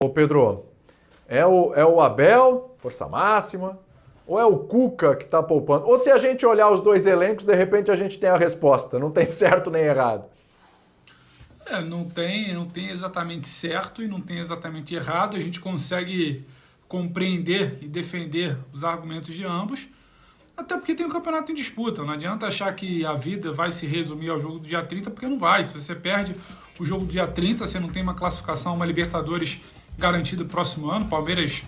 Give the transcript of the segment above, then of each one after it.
Ô Pedro, é o Abel, força máxima, ou é o Cuca que está poupando? Ou se a gente olhar os dois elencos, de repente a gente tem a resposta, não tem certo nem errado. Não tem exatamente certo e não tem exatamente errado. A gente consegue compreender e defender os argumentos de ambos, até porque tem um campeonato em disputa. Não adianta achar que a vida vai se resumir ao jogo do dia 30, porque não vai. Se você perde o jogo do dia 30, você não tem uma classificação, uma Libertadores garantida no próximo ano. Palmeiras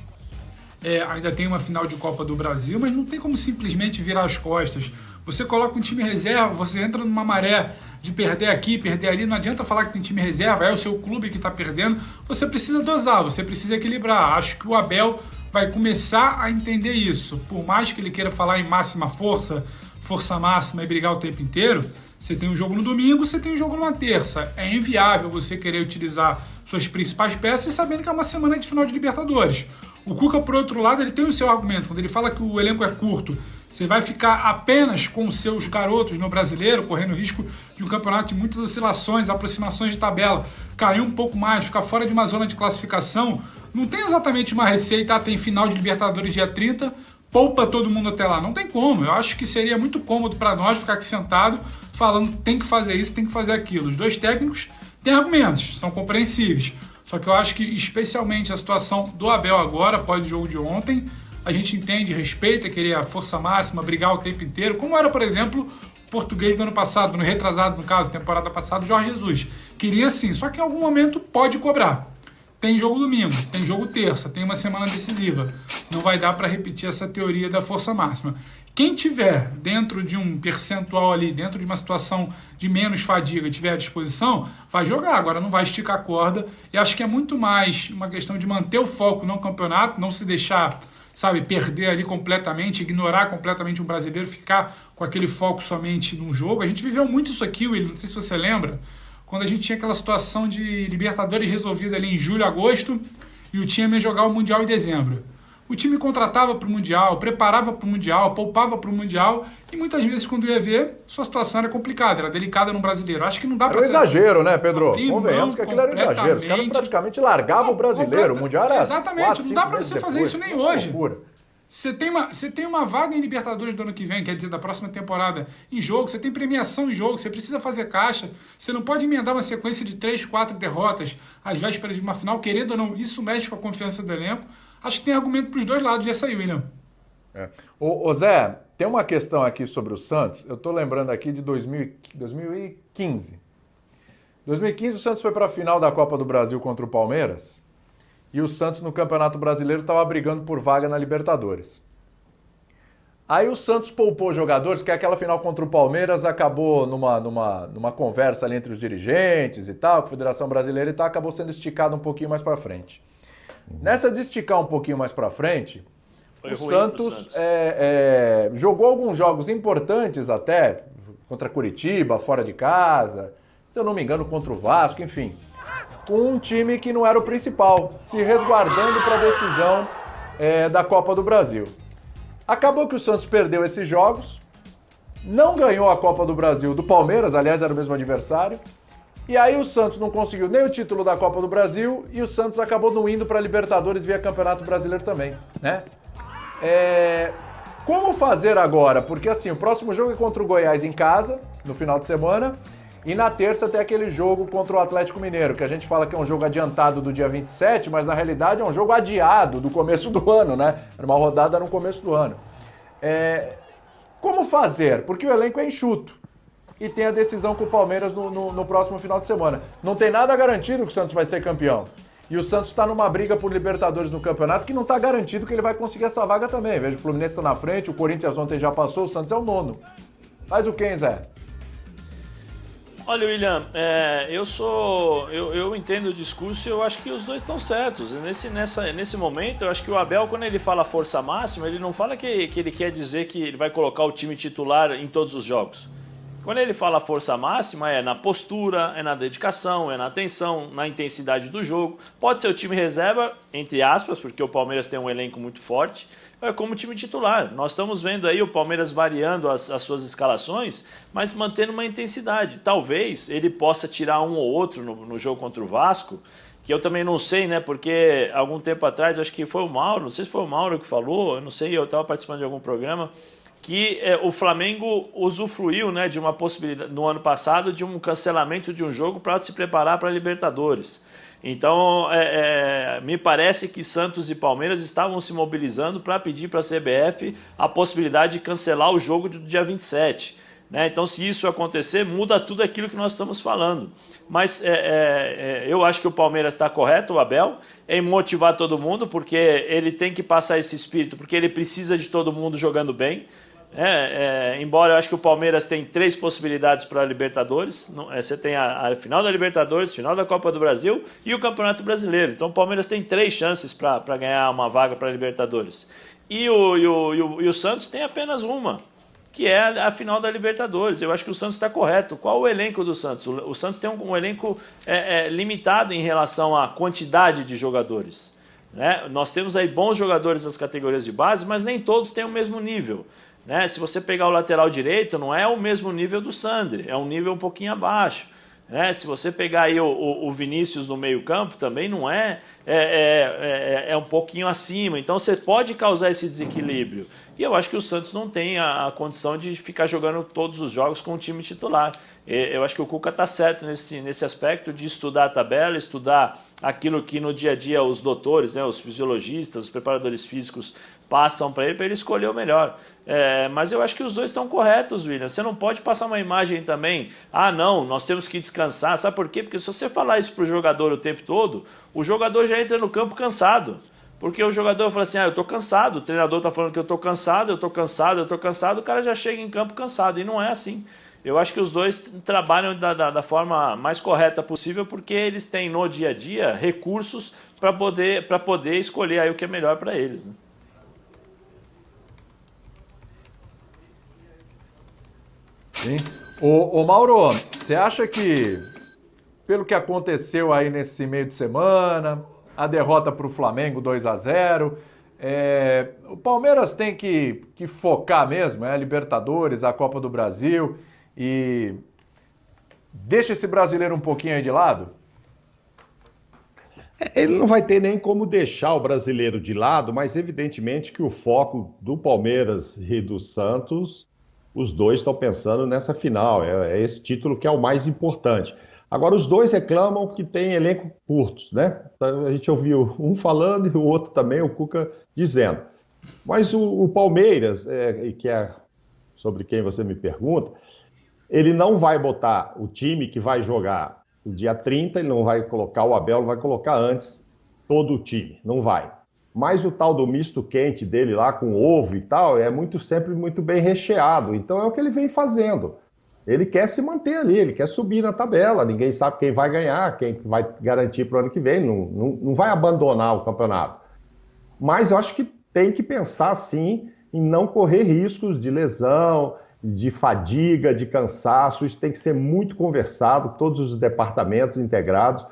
ainda tem uma final de Copa do Brasil, mas não tem como simplesmente virar as costas. Você coloca um time reserva, você entra numa maré de perder aqui, perder ali, não adianta falar que tem time reserva, é o seu clube que está perdendo. Você precisa dosar, você precisa equilibrar. Acho que o Abel vai começar a entender isso. Por mais que ele queira falar em máxima força, força máxima e brigar o tempo inteiro, você tem um jogo no domingo, você tem um jogo numa terça. É inviável você querer utilizar suas principais peças sabendo que é uma semana de final de Libertadores. O Cuca, por outro lado, ele tem o seu argumento. Quando ele fala que o elenco é curto, você vai ficar apenas com os seus garotos no Brasileiro, correndo risco de um campeonato de muitas oscilações, aproximações de tabela, cair um pouco mais, ficar fora de uma zona de classificação. Não tem exatamente uma receita, tem final de Libertadores dia 30, poupa todo mundo até lá. Não tem como. Eu acho que seria muito cômodo para nós ficar aqui sentado falando que tem que fazer isso, tem que fazer aquilo. Os dois técnicos têm argumentos, são compreensíveis. Só que eu acho que, especialmente a situação do Abel agora, após o jogo de ontem, a gente entende, respeita, querer a força máxima, brigar o tempo inteiro, como era, por exemplo, o português do ano passado, no retrasado, no caso, temporada passada, o Jorge Jesus. Queria sim, só que em algum momento pode cobrar. Tem jogo domingo, tem jogo terça, tem uma semana decisiva. Não vai dar para repetir essa teoria da força máxima. Quem tiver dentro de um percentual ali, dentro de uma situação de menos fadiga, tiver à disposição, vai jogar. Agora não vai esticar a corda. E acho que é muito mais uma questão de manter o foco no campeonato, não se deixar, perder ali completamente, ignorar completamente um brasileiro, ficar com aquele foco somente num jogo. A gente viveu muito isso aqui, Will, não sei se você lembra, quando a gente tinha aquela situação de Libertadores resolvida ali em julho, agosto, e o time ia jogar o Mundial em dezembro. O time contratava para o Mundial, preparava para o Mundial, poupava para o Mundial, e muitas vezes, quando ia ver, sua situação era complicada, era delicada no brasileiro. Acho que não dá para ser... Era um exagero, né, Pedro? Convenhamos que aquilo era um exagero. Os caras praticamente largavam o brasileiro. O Mundial era exatamente, 4, não dá para você fazer isso nem hoje. Loucura. Você tem uma vaga em Libertadores do ano que vem, quer dizer, da próxima temporada, em jogo, você tem premiação em jogo, você precisa fazer caixa, você não pode emendar uma sequência de 3, 4 derrotas às vésperas de uma final, querendo ou não, isso mexe com a confiança do elenco. Acho que tem argumento para os dois lados, já saiu, William. Ô Zé, tem uma questão aqui sobre o Santos, eu estou lembrando aqui de 2015. 2015 o Santos foi para a final da Copa do Brasil contra o Palmeiras, e o Santos no Campeonato Brasileiro estava brigando por vaga na Libertadores. Aí o Santos poupou jogadores, que aquela final contra o Palmeiras acabou numa conversa ali entre os dirigentes e tal, com a Federação Brasileira e tal, acabou sendo esticado um pouquinho mais para frente. Nessa de esticar um pouquinho mais para frente, o Santos jogou alguns jogos importantes até, contra Curitiba, fora de casa, se eu não me engano contra o Vasco, enfim, com um time que não era o principal, se resguardando para a decisão da Copa do Brasil. Acabou que o Santos perdeu esses jogos, não ganhou a Copa do Brasil do Palmeiras, aliás era o mesmo adversário, e aí o Santos não conseguiu nem o título da Copa do Brasil e o Santos acabou não indo para a Libertadores via Campeonato Brasileiro também, né? Como fazer agora? Porque assim, o próximo jogo é contra o Goiás em casa, no final de semana, e na terça tem aquele jogo contra o Atlético Mineiro, que a gente fala que é um jogo adiantado do dia 27, mas na realidade é um jogo adiado do começo do ano, né? Era uma rodada no começo do ano. Como fazer? Porque o elenco é enxuto. E tem a decisão com o Palmeiras no próximo final de semana. Não tem nada garantido que o Santos vai ser campeão. E o Santos está numa briga por Libertadores no campeonato que não está garantido que ele vai conseguir essa vaga também. Veja, o Fluminense está na frente, o Corinthians ontem já passou, o Santos é o nono. Faz o quem, Zé? Olha, William, eu entendo o discurso e eu acho que os dois estão certos. Nesse momento, eu acho que o Abel, quando ele fala força máxima, ele não fala que ele quer dizer que ele vai colocar o time titular em todos os jogos. Quando ele fala força máxima, é na postura, é na dedicação, é na atenção, na intensidade do jogo. Pode ser o time reserva, entre aspas, porque o Palmeiras tem um elenco muito forte, como time titular. Nós estamos vendo aí o Palmeiras variando as suas escalações, mas mantendo uma intensidade. Talvez ele possa tirar um ou outro no jogo contra o Vasco, que eu também não sei, né? Porque algum tempo atrás, acho que foi o Mauro, não sei se foi o Mauro que falou, eu não sei, eu estava participando de algum programa, que o Flamengo usufruiu, né, de uma possibilidade, no ano passado, de um cancelamento de um jogo para se preparar para a Libertadores. Então, me parece que Santos e Palmeiras estavam se mobilizando para pedir para a CBF a possibilidade de cancelar o jogo do dia 27. Né? Então, se isso acontecer, muda tudo aquilo que nós estamos falando. Mas eu acho que o Palmeiras está correto, o Abel, em motivar todo mundo, porque ele tem que passar esse espírito, porque ele precisa de todo mundo jogando bem. Embora eu acho que o Palmeiras tem 3 possibilidades para a Libertadores, você tem a final da Libertadores, final da Copa do Brasil e o Campeonato Brasileiro. Então o Palmeiras tem 3 chances para ganhar uma vaga para a Libertadores. E o Santos tem apenas uma, que é a final da Libertadores. Eu acho que o Santos está correto. Qual o elenco do Santos? O Santos tem um elenco limitado em relação à quantidade de jogadores. Né? Nós temos aí bons jogadores nas categorias de base, mas nem todos têm o mesmo nível. Né? Se você pegar o lateral direito, não é o mesmo nível do Sandri, é um nível um pouquinho abaixo. Né? Se você pegar aí o Vinícius no meio campo, também não é um pouquinho acima. Então você pode causar esse desequilíbrio. E eu acho que o Santos não tem a condição de ficar jogando todos os jogos com o time titular. Eu acho que o Cuca está certo nesse aspecto de estudar a tabela, estudar aquilo que no dia a dia os doutores, né, os fisiologistas, os preparadores físicos passam para ele escolher o melhor. Mas eu acho que os dois estão corretos, William. Você não pode passar uma imagem também, não, nós temos que descansar. Sabe por quê? Porque se você falar isso para o jogador o tempo todo, o jogador já entra no campo cansado. Porque o jogador fala assim, eu estou cansado, o treinador está falando que eu estou cansado, o cara já chega em campo cansado, e não é assim. Eu acho que os dois trabalham da forma mais correta possível, porque eles têm no dia a dia recursos para poder escolher aí o que é melhor para eles. Né? Sim. Ô Mauro, você acha que, pelo que aconteceu aí nesse meio de semana, a derrota para o Flamengo 2-0, o Palmeiras tem que focar mesmo, a Libertadores, a Copa do Brasil, e deixa esse brasileiro um pouquinho aí de lado? Ele não vai ter nem como deixar o brasileiro de lado, mas evidentemente que o foco do Palmeiras e do Santos, os dois estão pensando nessa final, é esse título que é o mais importante. Agora, os dois reclamam que tem elenco curtos, né? A gente ouviu um falando e o outro também, o Cuca, dizendo. Mas o Palmeiras, que é sobre quem você me pergunta, ele não vai botar o time que vai jogar no dia 30, ele não vai colocar o Abel, vai colocar antes todo o time, não vai. Mas o tal do misto quente dele lá com ovo e tal, sempre muito bem recheado. Então é o que ele vem fazendo. Ele quer se manter ali, ele quer subir na tabela, ninguém sabe quem vai ganhar, quem vai garantir para o ano que vem, não vai abandonar o campeonato. Mas eu acho que tem que pensar, sim, em não correr riscos de lesão, de fadiga, de cansaço. Isso tem que ser muito conversado, todos os departamentos integrados,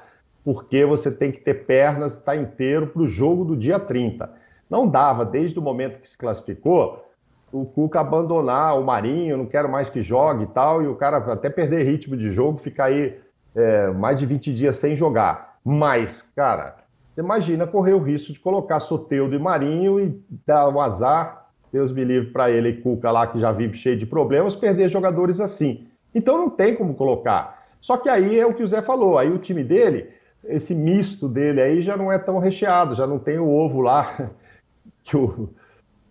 porque você tem que ter pernas, estar inteiro para o jogo do dia 30. Não dava, desde o momento que se classificou, o Cuca abandonar o Marinho, não quero mais que jogue e tal, e o cara até perder ritmo de jogo, ficar aí mais de 20 dias sem jogar. Mas, cara, você imagina correr o risco de colocar Soteldo e Marinho e dar um azar, Deus me livre para ele e Cuca lá, que já vive cheio de problemas, perder jogadores assim. Então não tem como colocar. Só que aí é o que o Zé falou, aí o time dele, esse misto dele aí já não é tão recheado, já não tem o ovo lá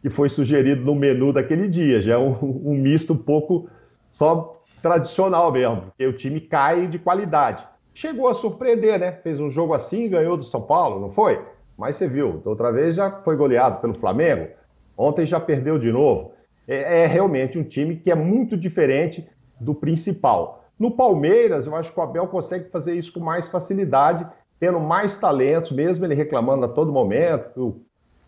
que foi sugerido no menu daquele dia, já é um misto um pouco só tradicional mesmo, porque o time cai de qualidade. Chegou a surpreender, né? Fez um jogo assim e ganhou do São Paulo, não foi? Mas você viu, outra vez já foi goleado pelo Flamengo, ontem já perdeu de novo. É realmente um time que é muito diferente do principal. No Palmeiras, eu acho que o Abel consegue fazer isso com mais facilidade, tendo mais talentos, mesmo ele reclamando a todo momento, que o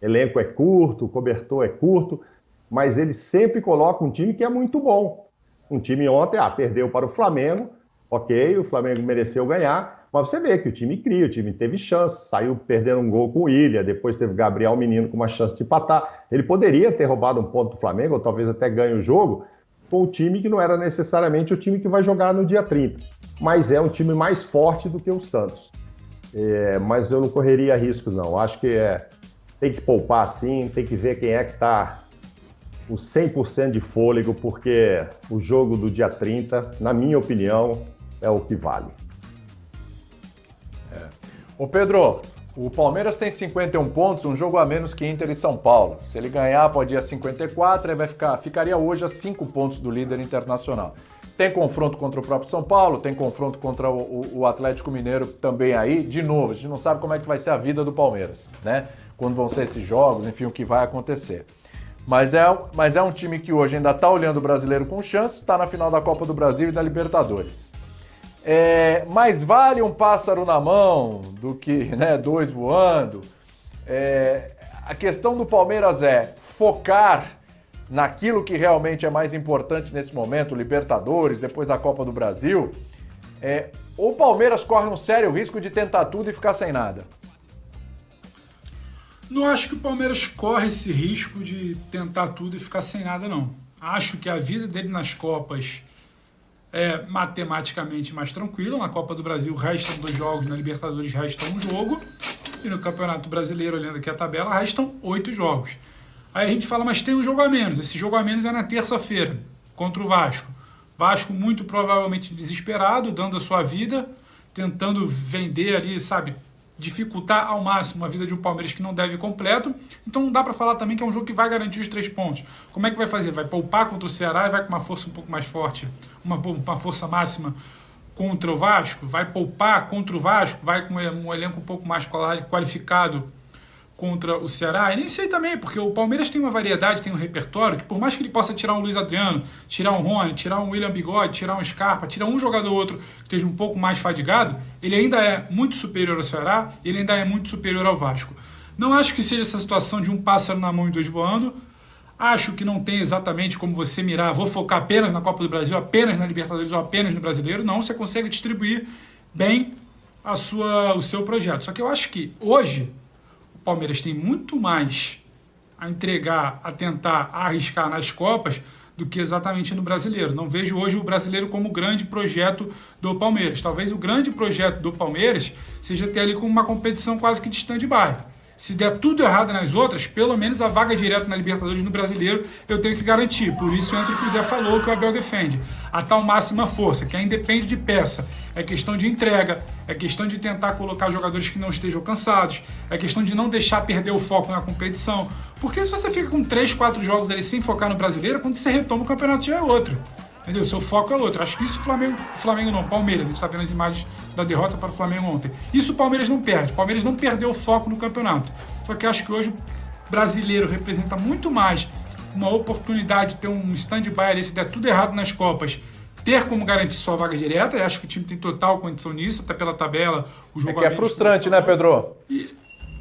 elenco é curto, o cobertor é curto, mas ele sempre coloca um time que é muito bom. Um time ontem, perdeu para o Flamengo, ok, o Flamengo mereceu ganhar, mas você vê que o time cria, o time teve chance, saiu perdendo um gol com o Ilha, depois teve o Gabriel Menino com uma chance de empatar. Ele poderia ter roubado um ponto do Flamengo, ou talvez até ganhe o jogo, com o time que não era necessariamente o time que vai jogar no dia 30. Mas é um time mais forte do que o Santos. mas eu não correria risco, não. Acho que tem que poupar sim, tem que ver quem é que está com 100% de fôlego, porque o jogo do dia 30, na minha opinião, é o que vale. Ô Pedro, o Palmeiras tem 51 pontos, um jogo a menos que Inter e São Paulo. Se ele ganhar, pode ir a 54, aí ficaria hoje a 5 pontos do líder internacional. Tem confronto contra o próprio São Paulo, tem confronto contra o Atlético Mineiro também aí. De novo, a gente não sabe como é que vai ser a vida do Palmeiras, né? Quando vão ser esses jogos, enfim, o que vai acontecer. Mas é um time que hoje ainda está olhando o brasileiro com chance, está na final da Copa do Brasil e da Libertadores. Mais vale um pássaro na mão do que, né, 2 voando. A questão do Palmeiras é focar naquilo que realmente é mais importante nesse momento, Libertadores, depois a Copa do Brasil. O Palmeiras corre um sério risco de tentar tudo e ficar sem nada. Não acho que o Palmeiras corre esse risco de tentar tudo e ficar sem nada, não. Acho que a vida dele nas Copas é matematicamente mais tranquila. Na Copa do Brasil restam 2 jogos, na Libertadores restam 1 jogo. E no Campeonato Brasileiro, olhando aqui a tabela, restam 8 jogos. Aí a gente fala, mas tem um jogo a menos. Esse jogo a menos é na terça-feira, contra o Vasco. Vasco muito provavelmente desesperado, dando a sua vida, tentando vender ali, sabe, dificultar ao máximo a vida de um Palmeiras que não deve completo. Então não dá para falar também que é um jogo que vai garantir os 3 pontos. Como é que vai fazer? Vai poupar contra o Ceará e vai com uma força um pouco mais forte, uma força máxima contra o Vasco? Vai poupar contra o Vasco? Vai com um elenco um pouco mais qualificado contra o Ceará? E nem sei também, porque o Palmeiras tem uma variedade, tem um repertório, que por mais que ele possa tirar um Luiz Adriano, tirar um Rony, tirar um William Bigode, tirar um Scarpa, tirar um jogador ou outro que esteja um pouco mais fadigado, ele ainda é muito superior ao Ceará, ele ainda é muito superior ao Vasco. Não acho que seja essa situação de um pássaro na mão e 2 voando. Acho que não tem exatamente como você mirar, vou focar apenas na Copa do Brasil, apenas na Libertadores ou apenas no Brasileiro. Não, você consegue distribuir bem o seu projeto. Só que eu acho que hoje o Palmeiras tem muito mais a entregar, a tentar arriscar nas Copas do que exatamente no Brasileiro. Não vejo hoje o Brasileiro como o grande projeto do Palmeiras. Talvez o grande projeto do Palmeiras seja ter ali como uma competição quase que de stand-by. Se der tudo errado nas outras, pelo menos a vaga direta na Libertadores no Brasileiro eu tenho que garantir. Por isso entra o que o Zé falou, que o Abel defende. A tal máxima força, que aí independe de peça. É questão de entrega, é questão de tentar colocar jogadores que não estejam cansados, é questão de não deixar perder o foco na competição. Porque se você fica com 3, 4 jogos ali sem focar no Brasileiro, quando você retoma o campeonato já é outro. Entendeu? Seu foco é outro. Acho que isso o Palmeiras. A gente está vendo as imagens da derrota para o Flamengo ontem. Isso o Palmeiras não perde. O Palmeiras não perdeu o foco no campeonato. Só que acho que hoje o brasileiro representa muito mais uma oportunidade de ter um stand-by ali, se der tudo errado nas Copas, ter como garantir sua vaga direta. E acho que o time tem total condição nisso, até pela tabela. O jogo que é frustrante, né, Pedro?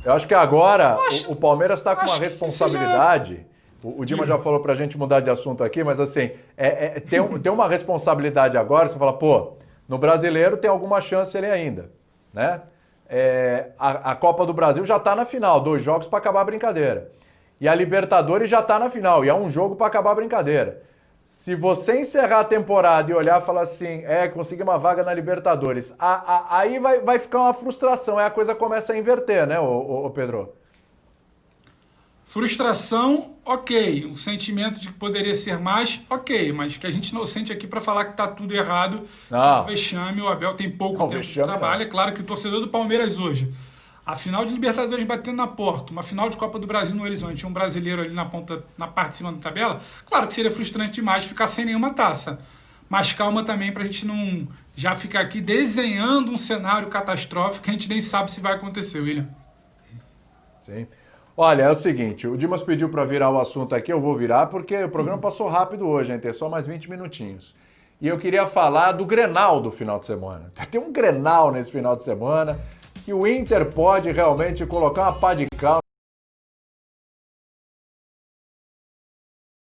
Eu acho que agora o Palmeiras está com uma responsabilidade. O Dima já falou pra gente mudar de assunto aqui, mas assim, tem uma responsabilidade agora, você fala, pô, no Brasileiro tem alguma chance ali ainda, né? A Copa do Brasil já tá na final, 2 jogos para acabar a brincadeira. E a Libertadores já tá na final, e é um jogo para acabar a brincadeira. Se você encerrar a temporada e olhar e falar assim, conseguir uma vaga na Libertadores, aí vai ficar uma frustração, aí a coisa começa a inverter, né, ô Pedro? Frustração, ok. Um sentimento de que poderia ser mais, ok. Mas que a gente não sente aqui para falar que tá tudo errado. O vexame, o Abel tem pouco tempo de trabalho. É claro que o torcedor do Palmeiras hoje, a final de Libertadores batendo na porta, uma final de Copa do Brasil no horizonte, um brasileiro ali na parte de cima da tabela, claro que seria frustrante demais ficar sem nenhuma taça. Mas calma também para a gente não já ficar aqui desenhando um cenário catastrófico que a gente nem sabe se vai acontecer, William. Sim. Olha, é o seguinte, o Dimas pediu para virar o assunto aqui, eu vou virar, porque o programa passou rápido hoje, hein? Tem só mais 20 minutinhos. E eu queria falar do Grenal do final de semana. Tem um Grenal nesse final de semana que o Inter pode realmente colocar uma pá de cal